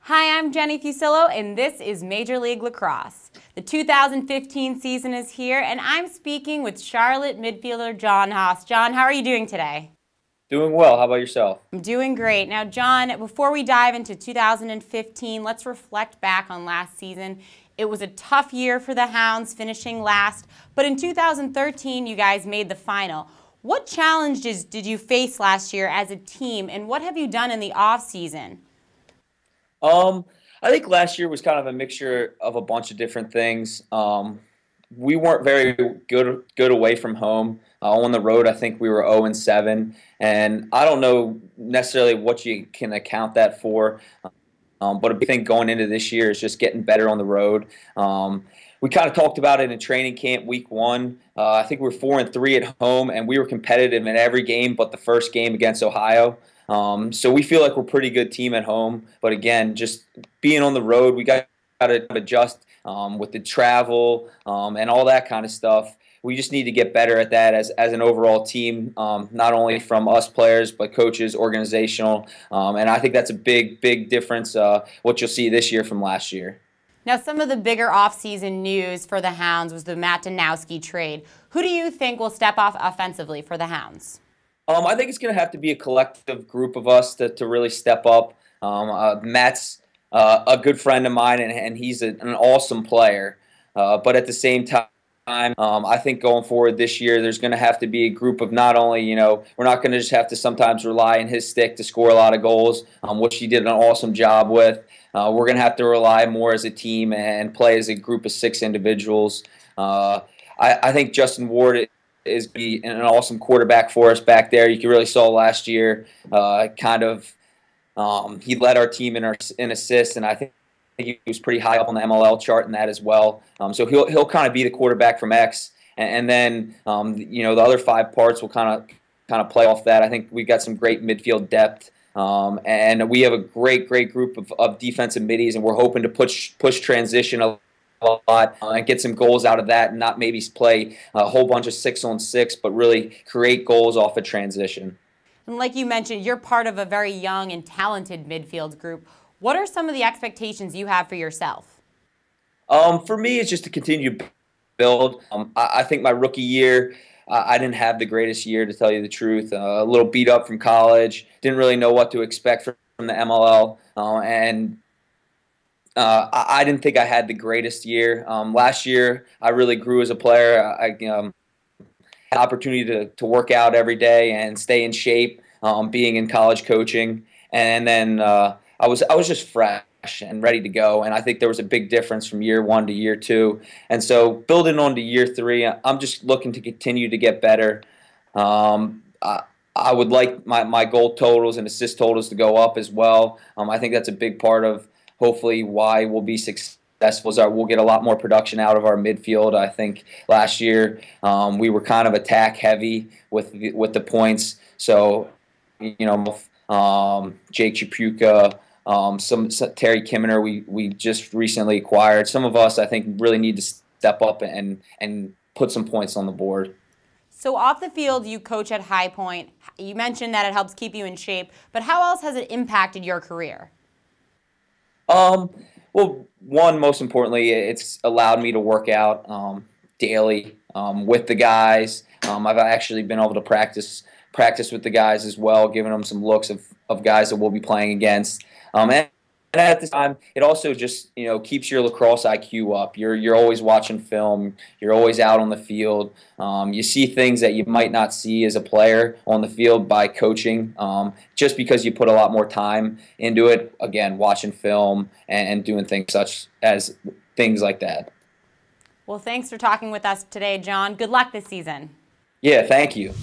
Hi, I'm Jenny Fusillo, and this is Major League Lacrosse. The 2015 season is here, and I'm speaking with Charlotte midfielder John Haus. John, how are you doing today? Doing well. How about yourself? I'm doing great. Now, John, before we dive into 2015, let's reflect back on last season. It was a tough year for the Hounds, finishing last, but in 2013, you guys made the final. What challenges did you face last year as a team, and what have you done in the off-season? Um, I think last year was kind of a mixture of a bunch of different things. We weren't very good away from home. On the road, I think we were 0-7, and I don't know necessarily what you can account that for. But a big thing going into this year is just getting better on the road. We kind of talked about it in training camp week one. I think we were 4-3 at home, and we were competitive in every game but the first game against Ohio. So we feel like we're a pretty good team at home. But again, just being on the road, we got to adjust with the travel and all that kind of stuff. We just need to get better at that as an overall team, not only from us players, but coaches, organizational. And I think that's a big difference, what you'll see this year from last year. Now, some of the bigger offseason news for the Hounds was the Matt Danowski trade. Who do you think will step off offensively for the Hounds? I think it's going to have to be a collective group of us to really step up. Matt's a good friend of mine, and he's an awesome player. But at the same time, I think going forward this year, there's going to have to be a group of not only, we're not going to just have to sometimes rely on his stick to score a lot of goals, which he did an awesome job with. We're going to have to rely more as a team and play as a group of 6 individuals. I think Justin Ward is be an awesome quarterback for us back there. You really saw last year, he led our team in assists, and I think he was pretty high up on the MLL chart in that as well. So he'll kind of be the quarterback from X, and then the other 5 parts will kind of play off that. I think we got some great midfield depth, and we have a great group of defensive middies, and we're hoping to push transition a lot and get some goals out of that, and not maybe play a whole bunch of 6-on-6, but really create goals off of transition. And like you mentioned, you're part of a very young and talented midfield group. What are some of the expectations you have for yourself? For me, it's just to continue to build. I think my rookie year, I didn't have the greatest year, to tell you the truth. A little beat up from college, didn't really know what to expect from the MLL, and I didn't think I had the greatest year. Last year, I really grew as a player. I had the opportunity to work out every day and stay in shape, being in college coaching, and then I was just fresh and ready to go, and I think there was a big difference from year 1 to year 2. And so building on to year 3, I'm just looking to continue to get better. I would like my goal totals and assist totals to go up as well. I think that's a big part of hopefully why we'll be successful. We'll get a lot more production out of our midfield. I think last year we were kind of attack heavy with the points. So Jake Chapuka, some Terry Kimmener we just recently acquired. Some of us, I think, really need to step up and put some points on the board. So off the field, you coach at High Point. You mentioned that it helps keep you in shape, but how else has it impacted your career? Well, one, most importantly, it's allowed me to work out daily with the guys. I've actually been able to practice with the guys as well, giving them some looks of guys that we'll be playing against. And at this time, it also just keeps your lacrosse IQ up. You're always watching film. You're always out on the field. You see things that you might not see as a player on the field by coaching, just because you put a lot more time into it. Again, watching film and doing things such as things like that. Well, thanks for talking with us today, John. Good luck this season. Yeah, thank you.